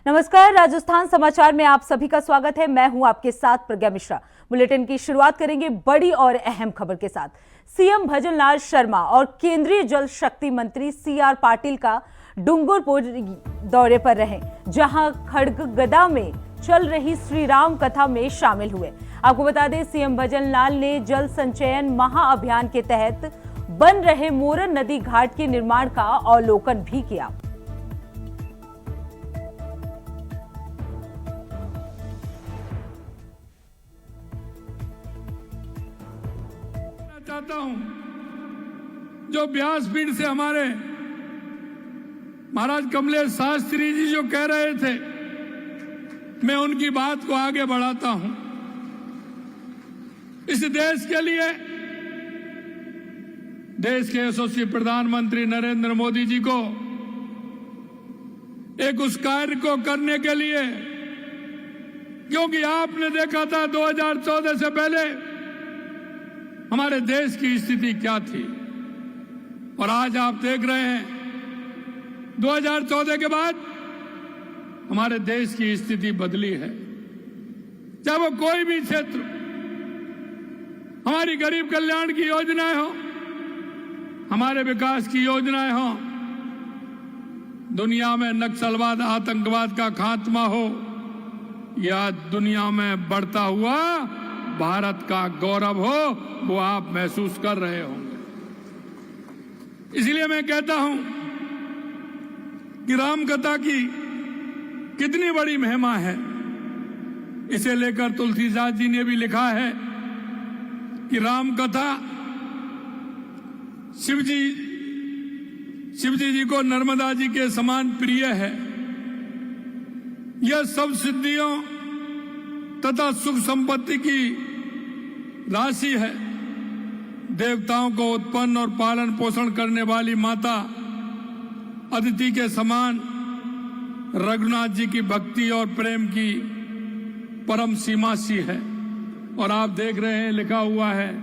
नमस्कार, राजस्थान समाचार में आप सभी का स्वागत है। मैं हूं आपके साथ प्रज्ञा मिश्रा। बुलेटिन की शुरुआत करेंगे बड़ी और अहम खबर के साथ। सीएम भजनलाल शर्मा और केंद्रीय जल शक्ति मंत्री सीआर पाटिल का डूंगरपुर दौरे पर रहे, जहां खड़गगदा में चल रही श्री राम कथा में शामिल हुए। आपको बता दें, सीएम भजनलाल ने जल संचयन महाअभियान के तहत बन रहे मोरन नदी घाट के निर्माण का अवलोकन भी किया। चाहता हूं, जो व्यासपीठ से हमारे महाराज कमलेश शास्त्री जी जो कह रहे थे, मैं उनकी बात को आगे बढ़ाता हूं। इस देश के लिए, देश के यशस्वी प्रधानमंत्री नरेंद्र मोदी जी को एक उस कार्य को करने के लिए, क्योंकि आपने देखा था 2014 से पहले हमारे देश की स्थिति क्या थी, और आज आप देख रहे हैं 2014 के बाद हमारे देश की स्थिति बदली है। चाहे वो कोई भी क्षेत्र, हमारी गरीब कल्याण की योजनाएं हो, हमारे विकास की योजनाएं हो, दुनिया में नक्सलवाद आतंकवाद का खात्मा हो, या दुनिया में बढ़ता हुआ भारत का गौरव हो, वो आप महसूस कर रहे होंगे। इसलिए मैं कहता हूं कि राम कथा की कितनी बड़ी महिमा है। इसे लेकर तुलसीदास जी ने भी लिखा है कि राम कथा शिवजी जी को नर्मदा जी के समान प्रिय है। यह सब सिद्धियों तथा सुख संपत्ति की राशि है। देवताओं को उत्पन्न और पालन पोषण करने वाली माता अदिति के समान रघुनाथ जी की भक्ति और प्रेम की परम सीमा सी है। और आप देख रहे हैं, लिखा हुआ है,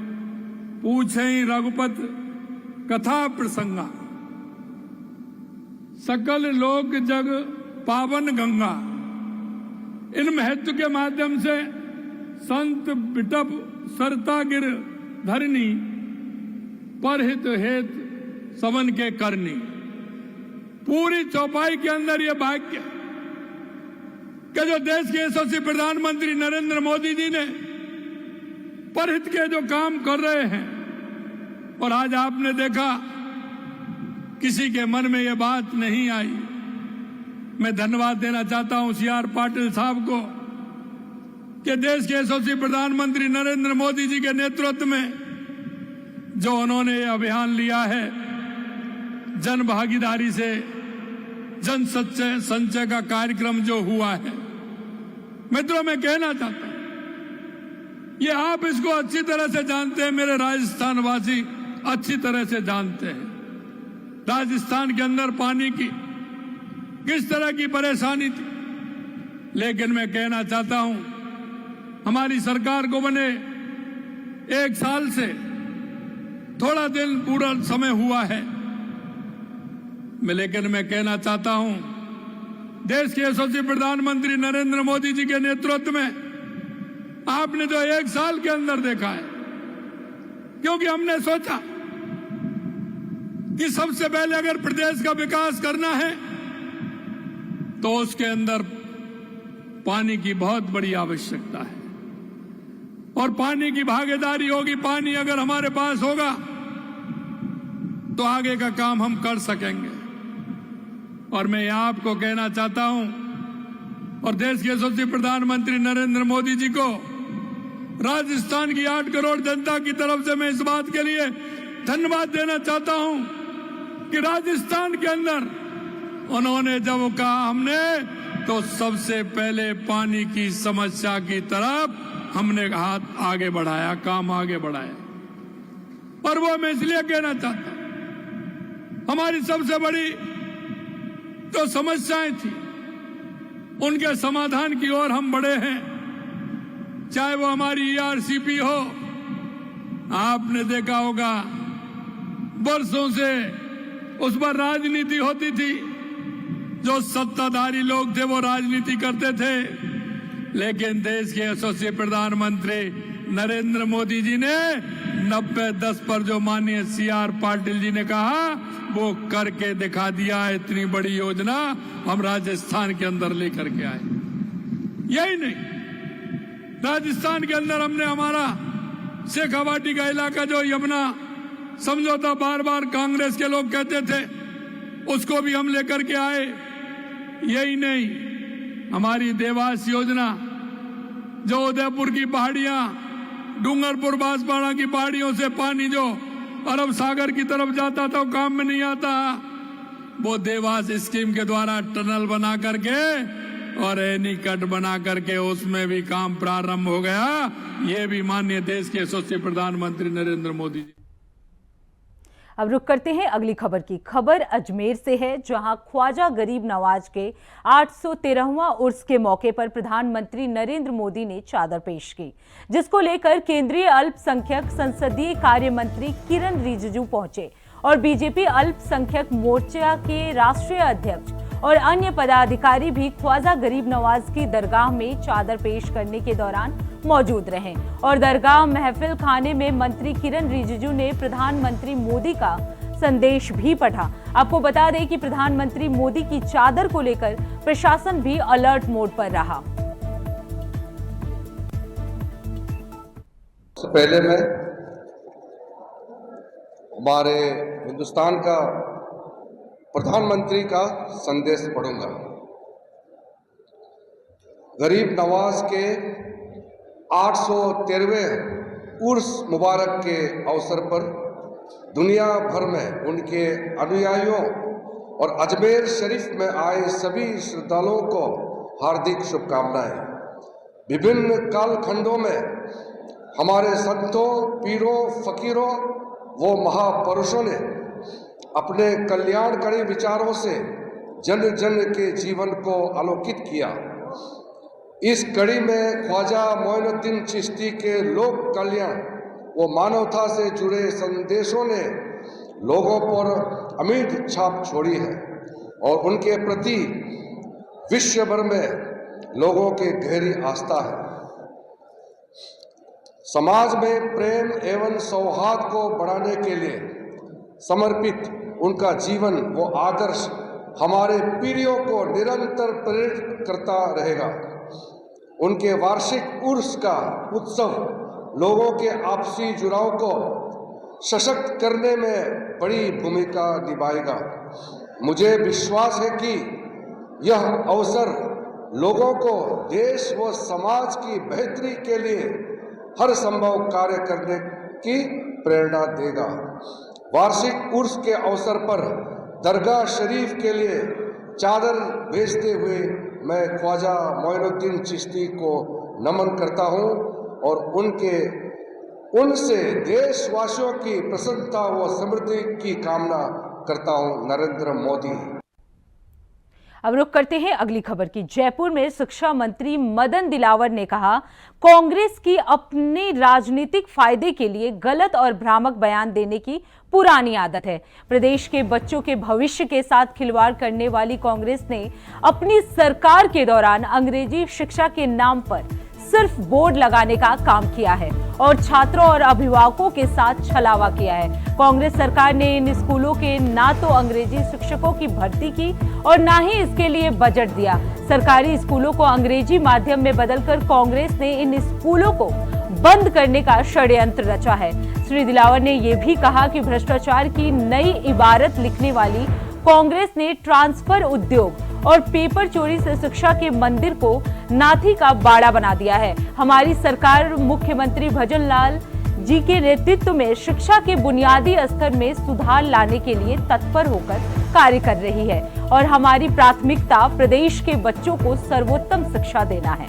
पूछे रघुपत कथा प्रसंगा, सकल लोक जग पावन गंगा। इन महत्व के माध्यम से संत बिटप सरता गिर धरनी, परहित हेत सवन के करनी। पूरी चौपाई के अंदर यह वाक्य कि जो देश के यशस्वी प्रधानमंत्री नरेंद्र मोदी जी ने परहित के जो काम कर रहे हैं, और आज आपने देखा किसी के मन में यह बात नहीं आई। मैं धन्यवाद देना चाहता हूं सीआर पाटिल साहब को कि देश के यशस्वी प्रधानमंत्री नरेंद्र मोदी जी के नेतृत्व में जो उन्होंने ये अभियान लिया है, जन भागीदारी से जन संचय का कार्यक्रम जो हुआ है। मित्रों, मैं कहना चाहता हूं, ये आप इसको अच्छी तरह से जानते हैं, मेरे राजस्थान वासी अच्छी तरह से जानते हैं। राजस्थान के अंदर पानी की किस तरह की परेशानी थी, लेकिन मैं कहना चाहता हूं, हमारी सरकार को बने 1 साल से थोड़ा दिन पूरा समय हुआ है, लेकिन मैं कहना चाहता हूं, देश के यशस्वी प्रधानमंत्री नरेंद्र मोदी जी के नेतृत्व में आपने जो 1 साल के अंदर देखा है, क्योंकि हमने सोचा कि सबसे पहले अगर प्रदेश का विकास करना है तो उसके अंदर पानी की बहुत बड़ी आवश्यकता है, और पानी की भागीदारी होगी। पानी अगर हमारे पास होगा तो आगे का काम हम कर सकेंगे। और मैं आपको कहना चाहता हूं, और देश के यशस्वी प्रधानमंत्री नरेंद्र मोदी जी को, राजस्थान की 8 करोड़ जनता की तरफ से मैं इस बात के लिए धन्यवाद देना चाहता हूं कि राजस्थान के अंदर उन्होंने जब कहा हमने, तो सबसे पहले पानी की समस्या की तरफ हमने हाथ आगे बढ़ाया, काम आगे बढ़ाया। और वो मैं इसलिए कहना चाहता हूं, हमारी सबसे बड़ी जो समस्याएं थी, उनके समाधान की ओर हम बढ़े हैं। चाहे वो हमारी ईआरसीपी हो, आपने देखा होगा वर्षों से उस पर राजनीति होती थी, जो सत्ताधारी लोग थे वो राजनीति करते थे, लेकिन देश के यशस्वी प्रधानमंत्री नरेंद्र मोदी जी ने 90-10 पर जो माननीय CR पाटिल जी ने कहा वो करके दिखा दिया है। इतनी बड़ी योजना हम राजस्थान के अंदर लेकर के आए। यही नहीं, राजस्थान के अंदर हमने हमारा शेखावाटी का इलाका जो यमुना समझौता बार बार कांग्रेस के लोग कहते थे, उसको भी हम लेकर के आए। यही नहीं, हमारी देवास योजना जो उदयपुर की पहाड़ियां, डूंगरपुर बांसवाड़ा की पहाड़ियों से पानी जो अरब सागर की तरफ जाता था वो काम में नहीं आता, वो देवास स्कीम के द्वारा टनल बना करके और एनीकट बना करके उसमें भी काम प्रारंभ हो गया। ये भी माननीय देश के यशस्वी प्रधानमंत्री नरेंद्र मोदी जी। अब रुक करते हैं अगली खबर की। खबर अजमेर से है, जहां ख्वाजा गरीब नवाज के 813वां उर्स के मौके पर प्रधानमंत्री नरेंद्र मोदी ने चादर पेश की, जिसको लेकर केंद्रीय अल्पसंख्यक संसदीय कार्य मंत्री किरण रिजिजू पहुंचे और बीजेपी अल्पसंख्यक मोर्चा के राष्ट्रीय अध्यक्ष और अन्य पदाधिकारी भी ख्वाजा गरीब नवाज की दरगाह में चादर पेश करने के दौरान मौजूद रहे और दरगाह महफिल खाने में मंत्री किरण रिजिजू ने प्रधानमंत्री मोदी का संदेश भी पढ़ा। आपको बता दें कि प्रधानमंत्री मोदी की चादर को लेकर प्रशासन भी अलर्ट मोड पर रहा। पहले मैं हमारे हिंदुस्तान का प्रधानमंत्री का संदेश पढ़ूंगा। गरीब नवाज के 813वें उर्स मुबारक के अवसर पर दुनिया भर में उनके अनुयायियों और अजमेर शरीफ में आए सभी श्रद्धालुओं को हार्दिक शुभकामनाएं। विभिन्न कालखंडों में हमारे संतों, पीरों, फकीरों वो महापुरुषों ने अपने कल्याणकारी विचारों से जन जन के जीवन को आलोकित किया। इस कड़ी में ख्वाजा मोइनुद्दीन चिश्ती के लोक कल्याण व मानवता से जुड़े संदेशों ने लोगों पर अमिट छाप छोड़ी है और उनके प्रति विश्व भर में लोगों की गहरी आस्था है। समाज में प्रेम एवं सौहार्द को बढ़ाने के लिए समर्पित उनका जीवन वो आदर्श हमारे पीढ़ियों को निरंतर प्रेरित करता रहेगा। उनके वार्षिक उर्स का उत्सव लोगों के आपसी जुड़ाव को सशक्त करने में बड़ी भूमिका निभाएगा। मुझे विश्वास है कि यह अवसर लोगों को देश व समाज की बेहतरी के लिए हर संभव कार्य करने की प्रेरणा देगा। वार्षिक उर्स के अवसर पर दरगाह शरीफ के लिए चादर भेजते हुए मैं ख्वाजा मोइनुद्दीन चिश्ती को नमन करता हूं और उनसे देशवासियों की प्रसन्नता व समृद्धि की कामना करता हूं। नरेंद्र मोदी। अब रुक करते हैं अगली खबर की। जयपुर में शिक्षा मंत्री मदन दिलावर ने कहा, कांग्रेस की अपने राजनीतिक फायदे के लिए गलत और भ्रामक बयान देने की पुरानी आदत है। प्रदेश के बच्चों के भविष्य के साथ खिलवाड़ करने वाली कांग्रेस ने अपनी सरकार के दौरान अंग्रेजी शिक्षा के नाम पर सिर्फ बोर्ड लगाने का काम किया है और छात्रों और अभिभावकों के साथ छलावा किया है। कांग्रेस सरकार ने इन स्कूलों के ना तो अंग्रेजी शिक्षकों की भर्ती की और ना ही इसके लिए बजट दिया। सरकारी स्कूलों को अंग्रेजी माध्यम में बदलकर कांग्रेस ने इन स्कूलों को बंद करने का षड्यंत्र रचा है। श्री दिलावर ने यह भी कहा कि भ्रष्टाचार की नई इबारत लिखने वाली कांग्रेस ने ट्रांसफर उद्योग और पेपर चोरी से शिक्षा के मंदिर को नाथी का बाड़ा बना दिया है। हमारी सरकार मुख्यमंत्री भजन लाल जी के नेतृत्व में शिक्षा के बुनियादी स्तर में सुधार लाने के लिए तत्पर होकर कार्य कर रही है और हमारी प्राथमिकता प्रदेश के बच्चों को सर्वोत्तम शिक्षा देना है।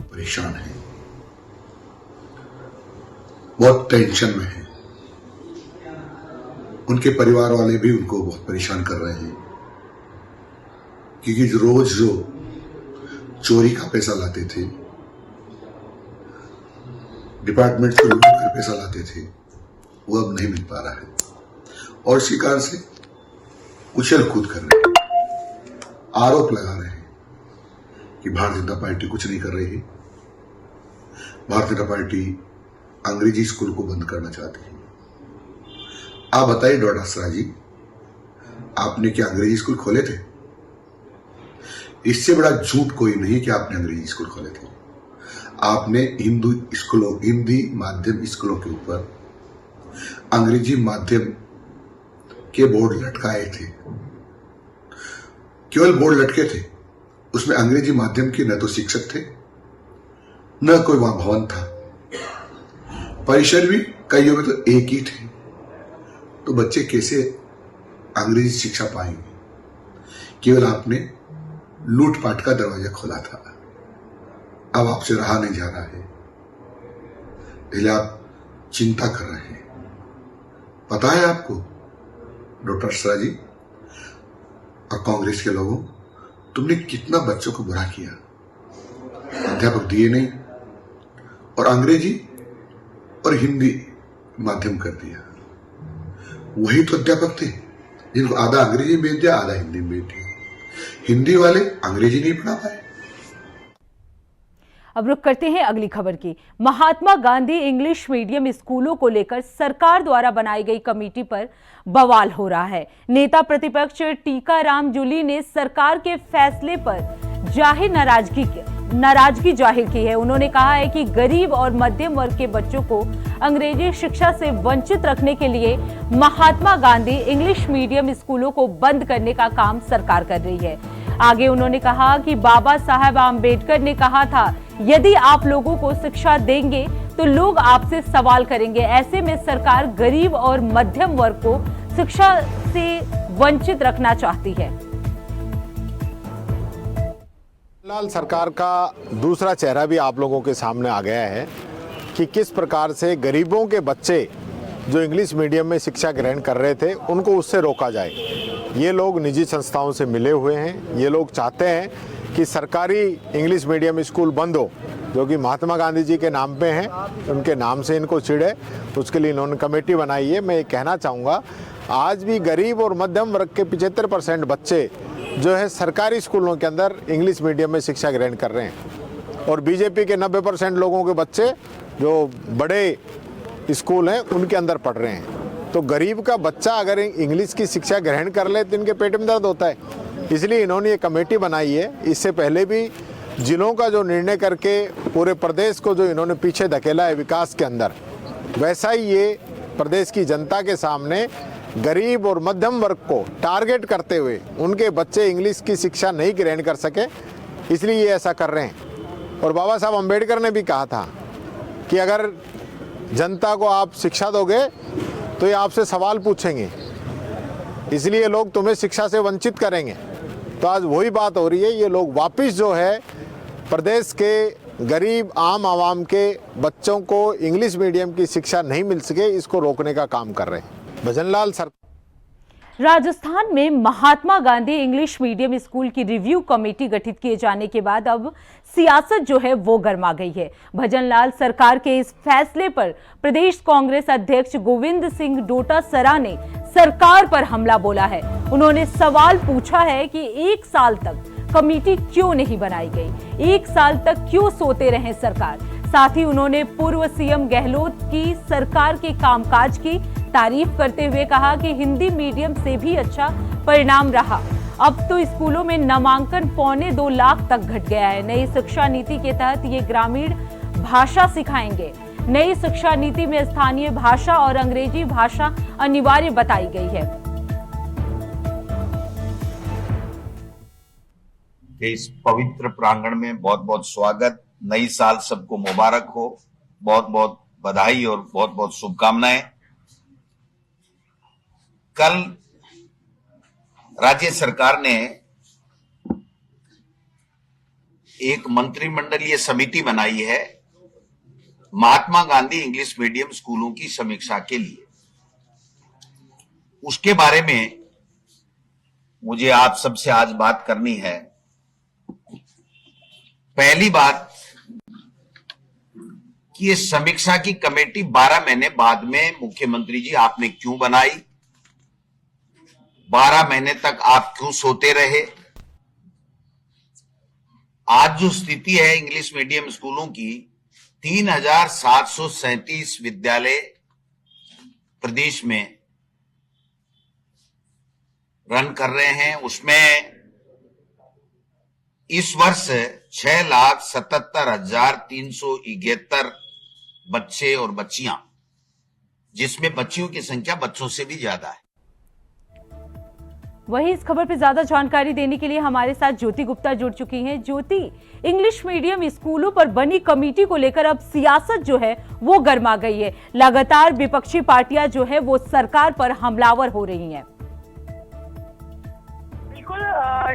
परेशान है, बहुत टेंशन में है। उनके परिवार वाले भी उनको बहुत परेशान कर रहे हैं क्योंकि रोज जो चोरी का पैसा लाते थे, डिपार्टमेंट से लूट कर पैसा लाते थे, वो अब नहीं मिल पा रहा है। और इसी कारण से उछल कूद कर रहे हैं, आरोप लगा रहे हैं कि भारतीय जनता पार्टी कुछ नहीं कर रही है, भारतीय जनता पार्टी अंग्रेजी स्कूल को बंद करना चाहती है। आप बताइए डॉक्टर सरा जी, आपने क्या अंग्रेजी स्कूल खोले थे? इससे बड़ा झूठ कोई नहीं कि आपने अंग्रेजी स्कूल खोले थे। आपने हिंदी माध्यम स्कूलों के ऊपर अंग्रेजी माध्यम के बोर्ड लटकाए थे। केवल बोर्ड लटके थे, उसमें अंग्रेजी माध्यम के न तो शिक्षक थे, न कोई वहां भवन था, परिसर भी कईयों में तो एक ही थे। तो बच्चे कैसे अंग्रेजी शिक्षा पाएंगे? केवल आपने लूटपाट का दरवाजा खोला था। अब आपसे रहा नहीं जा रहा है, इसलिए आप चिंता कर रहे हैं। पता है आपको डॉक्टर सरा जी और कांग्रेस के लोगों, तुमने कितना बच्चों को बुरा किया, अध्यापक दिए नहीं और अंग्रेजी और हिंदी माध्यम कर दिया। वही तो अध्यापक थे जिनको आधा अंग्रेजी में भेज दिया, आधा हिंदी में भेज दिया। हिंदी वाले अंग्रेजी नहीं पढ़ा पाए। अब रुक करते हैं अगली खबर की। महात्मा गांधी इंग्लिश मीडियम स्कूलों को लेकर सरकार द्वारा बनाई गई कमेटी पर बवाल हो रहा है। नेता प्रतिपक्ष टीकाराम जूली ने सरकार के फैसले पर जाहिर नाराजगी जाहिर की है। उन्होंने कहा है कि गरीब और मध्यम वर्ग के बच्चों को अंग्रेजी शिक्षा से वंचित रखने के लिए महात्मा गांधी इंग्लिश मीडियम स्कूलों को बंद करने का काम सरकार कर रही है। आगे उन्होंने कहा कि बाबा साहेब आम्बेडकर ने कहा था, यदि आप लोगों को शिक्षा देंगे तो लोग आपसे सवाल करेंगे। ऐसे में सरकार गरीब और मध्यम वर्ग को शिक्षा से वंचित रखना चाहती है। फिलहाल सरकार का दूसरा चेहरा भी आप लोगों के सामने आ गया है कि किस प्रकार से गरीबों के बच्चे जो इंग्लिश मीडियम में शिक्षा ग्रहण कर रहे थे उनको उससे रोका जाए। ये लोग निजी संस्थाओं से मिले हुए हैं। ये लोग चाहते हैं कि सरकारी इंग्लिश मीडियम स्कूल बंद हो, जो कि महात्मा गांधी जी के नाम पे हैं, उनके नाम से इनको चिढ़े। उसके लिए इन्होंने कमेटी बनाई है। मैं ये कहना चाहूँगा, आज भी गरीब और मध्यम वर्ग के 75% बच्चे जो है सरकारी स्कूलों के अंदर इंग्लिश मीडियम में शिक्षा ग्रहण कर रहे हैं और बीजेपी के 90% लोगों के बच्चे जो बड़े स्कूल हैं उनके अंदर पढ़ रहे हैं। तो गरीब का बच्चा अगर इंग्लिश की शिक्षा ग्रहण कर ले तो इनके पेट में दर्द होता है। इसलिए इन्होंने ये कमेटी बनाई है। इससे पहले भी जिलों का जो निर्णय करके पूरे प्रदेश को जो इन्होंने पीछे धकेला है विकास के अंदर, वैसा ही ये प्रदेश की जनता के सामने गरीब और मध्यम वर्ग को टारगेट करते हुए उनके बच्चे इंग्लिश की शिक्षा नहीं ग्रहण कर सके, इसलिए ये ऐसा कर रहे हैं। और बाबा साहब अम्बेडकर ने भी कहा था कि अगर जनता को आप शिक्षा दोगे तो ये आपसे सवाल पूछेंगे, इसलिए लोग तुम्हें शिक्षा से वंचित करेंगे। तो आज वही बात हो रही है। ये लोग वापस जो है प्रदेश के गरीब आम आवाम के बच्चों को इंग्लिश मीडियम की शिक्षा नहीं मिल सके, इसको रोकने का काम कर रहे हैं। भजनलाल सर। राजस्थान में Mahatma Gandhi English medium school की रिव्यू कमेटी गठित किए जाने के बाद अब सियासत जो है वो गर्मा गई है। भजनलाल सरकार के इस फैसले पर प्रदेश कांग्रेस अध्यक्ष गोविंद सिंह डोटासरा ने सरकार पर हमला बोला है। उन्होंने सवाल पूछा है कि 1 साल तक कमेटी क्यों नहीं बनाई गई, 1 साल तक क्यों सोते रहे सरकार। साथ ही उन्होंने पूर्व सीएम गहलोत की सरकार के कामकाज की तारीफ करते हुए कहा कि हिंदी मीडियम से भी अच्छा परिणाम रहा। अब तो स्कूलों में नामांकन 2.25 लाख तक घट गया है। नई शिक्षा नीति के तहत ये ग्रामीण भाषा सिखाएंगे। नई शिक्षा नीति में स्थानीय भाषा और अंग्रेजी भाषा अनिवार्य बताई गई है। इस पवित्र प्रांगण में बहुत बहुत स्वागत। नई साल सबको मुबारक हो। बहुत बहुत बधाई और बहुत बहुत शुभकामनाएं। कल राज्य सरकार ने एक मंत्रिमंडलीय समिति बनाई है महात्मा गांधी इंग्लिश मीडियम स्कूलों की समीक्षा के लिए। उसके बारे में मुझे आप सबसे आज बात करनी है। पहली बात कि ये समीक्षा की कमेटी 12 महीने बाद में मुख्यमंत्री जी आपने क्यों बनाई, 12 महीने तक आप क्यों सोते रहे? आज जो स्थिति है इंग्लिश मीडियम स्कूलों की, 3737 विद्यालय प्रदेश में रन कर रहे हैं। उसमें इस वर्ष 6,77,371 बच्चे और बच्चियां, जिसमें बच्चियों की संख्या बच्चों से भी ज्यादा है। वहीं इस खबर पर ज्यादा जानकारी देने के लिए हमारे साथ ज्योति गुप्ता जुड़ चुकी हैं। ज्योति, इंग्लिश मीडियम स्कूलों पर बनी कमेटी को लेकर अब सियासत जो है वो गर्मा गई है। लगातार विपक्षी पार्टियां जो है वो सरकार पर हमलावर हो रही हैं। बिल्कुल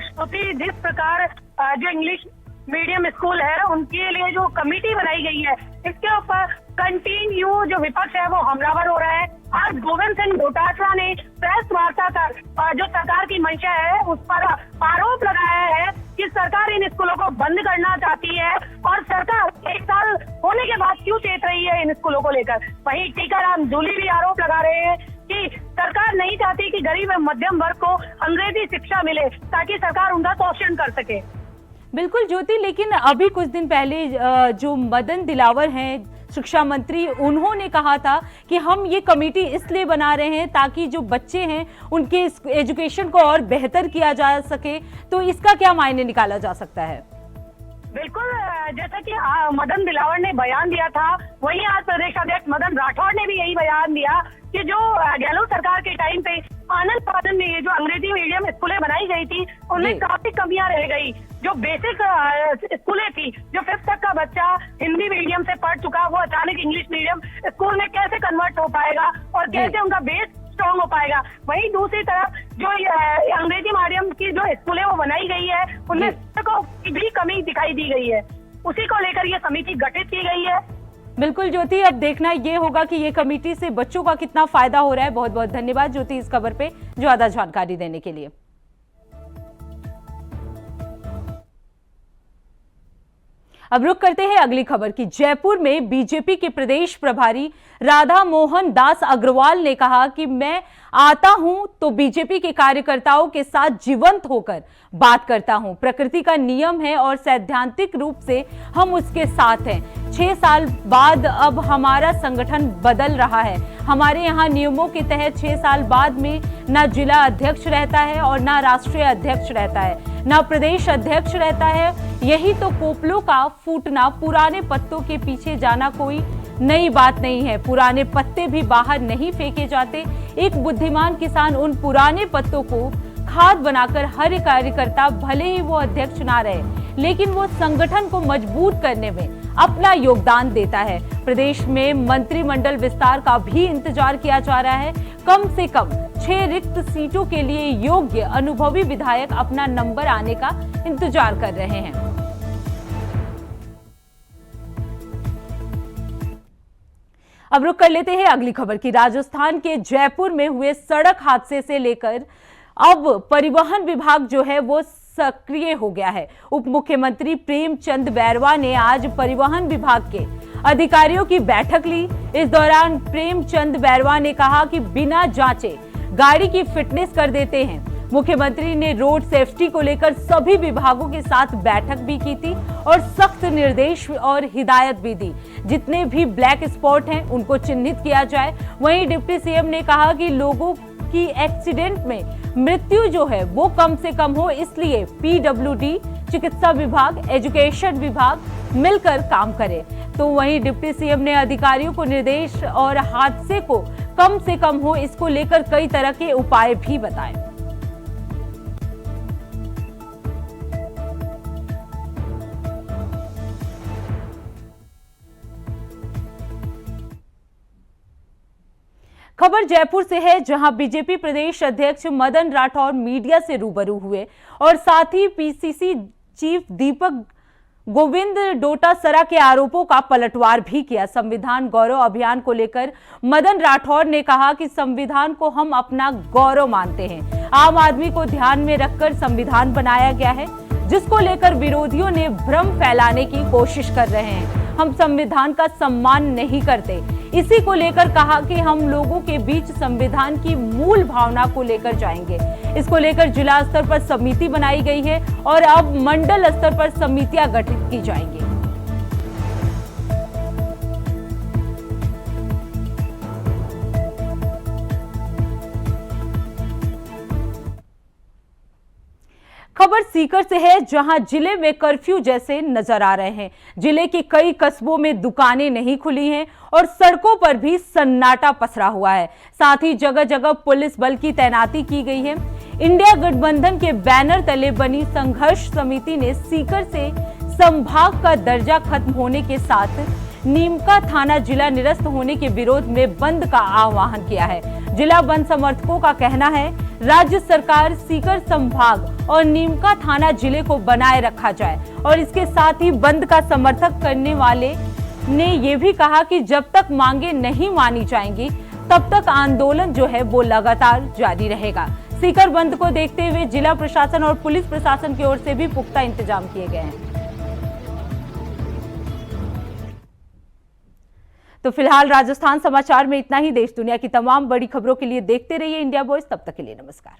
श्रुति, जिस प्रकार जो इंग्लिश मीडियम स्कूल है उनके लिए जो कमेटी बनाई गई है, इसके ऊपर कंटिन्यू जो विपक्ष है वो हमलावर हो रहा है। आज गोविंद सिंह डोटासरा ने प्रेस वार्ता कर जो सरकार की मंशा है उस पर आरोप लगाया है कि सरकार इन स्कूलों को बंद करना चाहती है और सरकार 1 साल होने के बाद क्यों चेत रही है इन स्कूलों को लेकर। वहीं टीकाराम जूली भी आरोप लगा रहे हैं कि सरकार नहीं चाहती कि गरीब एवं मध्यम वर्ग को अंग्रेजी शिक्षा मिले ताकि सरकार उनका शोषण कर सके। बिल्कुल ज्योति, लेकिन अभी कुछ दिन पहले जो मदन दिलावर हैं शिक्षा मंत्री, उन्होंने कहा था कि हम ये कमेटी इसलिए बना रहे हैं ताकि जो बच्चे हैं उनके एजुकेशन को और बेहतर किया जा सके। तो इसका क्या मायने निकाला जा सकता है? बिल्कुल, जैसा कि मदन दिलावर ने बयान दिया था, वहीं आज प्रदेश अध्यक्ष मदन राठौड़ ने भी यही बयान दिया कि जो गहलोत सरकार के टाइम पे आनंद पादन में ये जो अंग्रेजी मीडियम स्कूलें बनाई गई थी उनमें काफी कमियां रह गई। जो बेसिक स्कूलें थी, जो 5th तक का बच्चा हिंदी मीडियम से पढ़ चुका, वो अचानक इंग्लिश मीडियम स्कूल में कैसे कन्वर्ट हो पाएगा और कैसे उनका बेस स्ट्रॉन्ग हो पाएगा। वहीं दूसरी तरफ जो अंग्रेजी मीडियम की जो स्कूलें वो बनाई गई है उनमें शिक्षकों की भी कमी दिखाई दी गई है। उसी को लेकर ये समिति गठित की गई है। बिल्कुल ज्योति, अब देखना ये होगा कि ये कमेटी से बच्चों का कितना फायदा हो रहा है। बहुत बहुत धन्यवाद ज्योति इस खबर पे ज्यादा जानकारी देने के लिए। अब रुक करते हैं अगली खबर की। जयपुर में बीजेपी के प्रदेश प्रभारी राधा मोहन दास अग्रवाल ने कहा कि मैं आता हूं तो बीजेपी के कार्यकर्ताओं के साथ जीवंत होकर बात करता हूं। प्रकृति का नियम है और सैद्धांतिक रूप से हम उसके साथ हैं। 6 साल बाद अब हमारा संगठन बदल रहा है। हमारे यहाँ नियमों के तहत 6 साल बाद में ना जिला अध्यक्ष रहता है और ना राष्ट्रीय अध्यक्ष रहता है, ना प्रदेश अध्यक्ष रहता है। यही तो कोपलों का फूटना, पुराने पत्तों के पीछे जाना कोई नई बात नहीं है। पुराने पत्ते भी बाहर नहीं फेंके जाते। एक बुद्धिमान किसान उन पुराने पत्तों को खाद बनाकर हर कार्यकर्ता, भले ही वो अध्यक्ष ना रहे, लेकिन वो संगठन को मजबूत करने में अपना योगदान देता है। प्रदेश में मंत्रिमंडल विस्तार का भी इंतजार किया जा रहा है। कम से कम 6 रिक्त सीटों के लिए योग्य अनुभवी विधायक अपना नंबर आने का इंतजार कर रहे हैं। अब रुक कर लेते हैं अगली खबर की। राजस्थान के जयपुर में हुए सड़क हादसे से लेकर अब परिवहन विभाग जो है वो सक्रिय हो गया है। उप मुख्यमंत्री प्रेमचंद बैरवा ने आज परिवहन विभाग के अधिकारियों की बैठक ली। इस दौरान प्रेमचंद बैरवा ने कहा कि बिना जांचे गाड़ी की फिटनेस कर देते हैं। मुख्यमंत्री ने रोड सेफ्टी को लेकर सभी विभागों के साथ बैठक भी की थी और सख्त निर्देश और हिदायत भी दी। जितने भी ब्लैक स्पॉट हैं उनको चिन्हित किया जाए। वहीं डिप्टी सीएम ने कहा कि लोगों की एक्सीडेंट में मृत्यु जो है वो कम से कम हो, इसलिए पीडब्ल्यूडी, चिकित्सा विभाग, एजुकेशन विभाग मिलकर काम करे। तो वहीं डिप्टी सीएम ने अधिकारियों को निर्देश और हादसे को कम से कम हो इसको लेकर कई तरह के उपाय भी बताए। खबर जयपुर से है, जहां बीजेपी प्रदेश अध्यक्ष मदन राठौर मीडिया से रूबरू हुए और साथ ही पीसीसी चीफ दीपक गोविंद डोटासरा के आरोपों का पलटवार भी किया। संविधान गौरव अभियान को लेकर मदन राठौर ने कहा कि संविधान को हम अपना गौरव मानते हैं। आम आदमी को ध्यान में रखकर संविधान बनाया गया है, जिसको लेकर विरोधियों ने भ्रम फैलाने की कोशिश कर रहे हैं। हम संविधान का सम्मान नहीं करते। इसी को लेकर कहा कि हम लोगों के बीच संविधान की मूल भावना को लेकर जाएंगे। इसको लेकर जिला स्तर पर समिति बनाई गई है और अब मंडल स्तर पर समितियां गठित की जाएंगी। खबर सीकर से है, जहां जिले में कर्फ्यू जैसे नजर आ रहे हैं। जिले के कई कस्बों में दुकानें नहीं खुली हैं और सड़कों पर भी सन्नाटा पसरा हुआ है। साथ ही जगह जगह पुलिस बल की तैनाती की गई है। इंडिया गठबंधन के बैनर तले बनी संघर्ष समिति ने सीकर से संभाग का दर्जा खत्म होने के साथ नीमका थाना जिला निरस्त होने के विरोध में बंद का आह्वान किया है। जिला बंद समर्थकों का कहना है राज्य सरकार सीकर संभाग और नीमका थाना जिले को बनाए रखा जाए और इसके साथ ही बंद का समर्थन करने वाले ने यह भी कहा कि जब तक मांगे नहीं मानी जाएंगी तब तक आंदोलन जो है वो लगातार जारी रहेगा। सीकर बंद को देखते हुए जिला प्रशासन और पुलिस प्रशासन की ओर से भी पुख्ता इंतजाम किए गए हैं। तो फिलहाल राजस्थान समाचार में इतना ही। देश दुनिया की तमाम बड़ी खबरों के लिए देखते रहिए इंडिया वॉइस। तब तक के लिए नमस्कार।